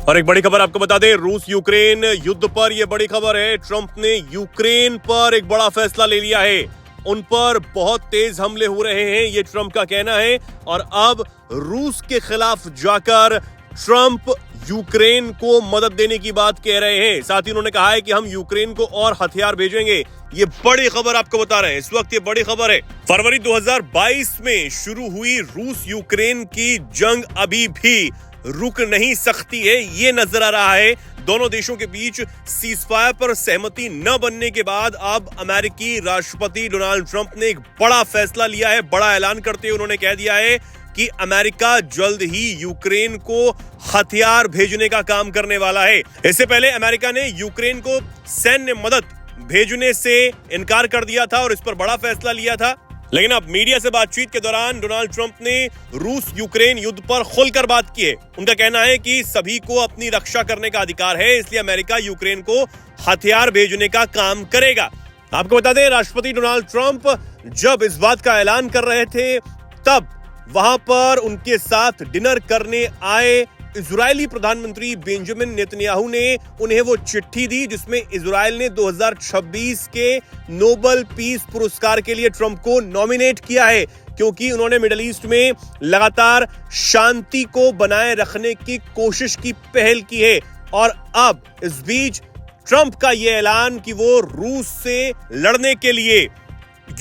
और एक बड़ी खबर आपको बता दें, रूस यूक्रेन युद्ध पर यह बड़ी खबर है। ट्रंप ने यूक्रेन पर एक बड़ा फैसला ले लिया है। उन पर बहुत तेज हमले हो रहे हैं, ये ट्रंप का कहना है। और अब रूस के खिलाफ जाकर ट्रंप यूक्रेन को मदद देने की बात कह रहे हैं। साथ ही उन्होंने कहा है कि हम यूक्रेन को और हथियार भेजेंगे। ये बड़ी खबर आपको बता रहे हैं, इस वक्त ये बड़ी खबर है। फरवरी 2022 में शुरू हुई रूस यूक्रेन की जंग अभी भी रुक नहीं सकती है, ये नजर आ रहा है। दोनों देशों के बीच सीजफायर पर सहमति न बनने के बाद अब अमेरिकी राष्ट्रपति डोनाल्ड ट्रंप ने एक बड़ा फैसला लिया है। बड़ा ऐलान करते हुए उन्होंने कह दिया है कि अमेरिका जल्द ही यूक्रेन को हथियार भेजने का काम करने वाला है। इससे पहले अमेरिका ने यूक्रेन को सैन्य मदद भेजने से इनकार कर दिया था और इस पर बड़ा फैसला लिया था। लेकिन अब मीडिया से बातचीत के दौरान डोनाल्ड ट्रंप ने रूस यूक्रेन युद्ध पर खुलकर बात की है। उनका कहना है कि सभी को अपनी रक्षा करने का अधिकार है, इसलिए अमेरिका यूक्रेन को हथियार भेजने का काम करेगा। आपको बता दें, राष्ट्रपति डोनाल्ड ट्रंप जब इस बात का ऐलान कर रहे थे, तब वहां पर उनके साथ डिनर करने आए इजरायली प्रधानमंत्री बेंजामिन नेतन्याहू ने उन्हें वो चिट्ठी दी जिसमें इजरायल ने 2026 के नोबेल पीस पुरस्कार के लिए ट्रंप को नॉमिनेट किया है, क्योंकि उन्होंने मिडिल ईस्ट में लगातार शांति को बनाए रखने की कोशिश की पहल की है। और अब इस बीच ट्रंप का यह ऐलान कि वो रूस से लड़ने के लिए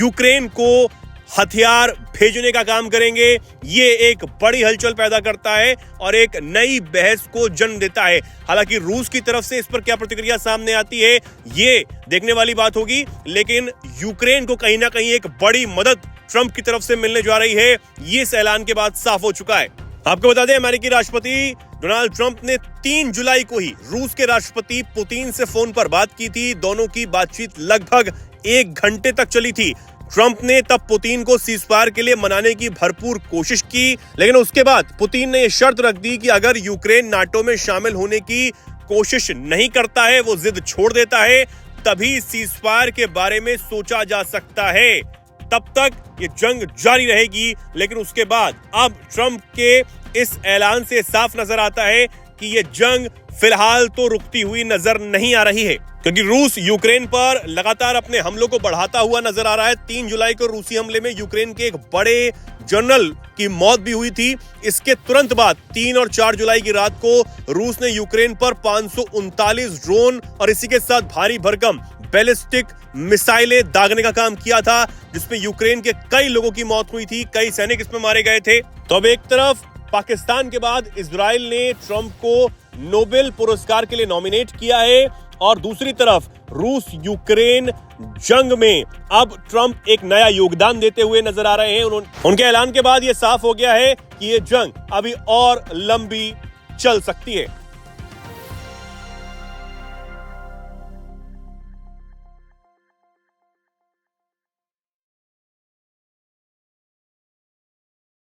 यूक्रेन को हथियार भेजने का काम करेंगे, ये एक बड़ी हलचल पैदा करता है और एक नई बहस को जन्म देता है। हालांकि रूस की तरफ से इस पर क्या प्रतिक्रिया सामने आती है, ये देखने वाली बात होगी। लेकिन यूक्रेन को कहीं ना कहीं एक बड़ी मदद ट्रंप की तरफ से मिलने जा रही है, ये इस ऐलान के बाद साफ हो चुका है। आपको बता दें, अमेरिकी राष्ट्रपति डोनाल्ड ट्रंप ने 3 जुलाई को ही रूस के राष्ट्रपति पुतिन से फोन पर बात की थी। दोनों की बातचीत लगभग 1 घंटे तक चली थी। ट्रंप ने तब पुतिन को सीजफायर के लिए मनाने की भरपूर कोशिश की, लेकिन उसके बाद पुतिन ने यह शर्त रख दी कि अगर यूक्रेन नाटो में शामिल होने की कोशिश नहीं करता है, वो जिद छोड़ देता है, तभी सीजफायर के बारे में सोचा जा सकता है। तब तक ये जंग जारी रहेगी। लेकिन उसके बाद अब ट्रंप के इस ऐलान से साफ नजर आता है कि ये जंग फिलहाल तो रुकती हुई नजर नहीं आ रही है, क्योंकि रूस यूक्रेन पर लगातार अपने हमलों को बढ़ाता हुआ नजर आ रहा है। 3 जुलाई को रूसी हमले में यूक्रेन के एक बड़े जनरल की मौत भी हुई थी। इसके तुरंत बाद 3 और 4 जुलाई की रात को रूस ने यूक्रेन पर 539 ड्रोन और इसी के साथ भारी भरकम बैलिस्टिक मिसाइलें दागने का काम किया था, जिसमें यूक्रेन के कई लोगों की मौत हुई थी, कई सैनिक इसमें मारे गए थे। तो अब एक तरफ पाकिस्तान के बाद इजराइल ने ट्रंप को नोबेल पुरस्कार के लिए नॉमिनेट किया है और दूसरी तरफ रूस यूक्रेन जंग में अब ट्रंप एक नया योगदान देते हुए नजर आ रहे हैं। उनके ऐलान के बाद यह साफ हो गया है कि यह जंग अभी और लंबी चल सकती है।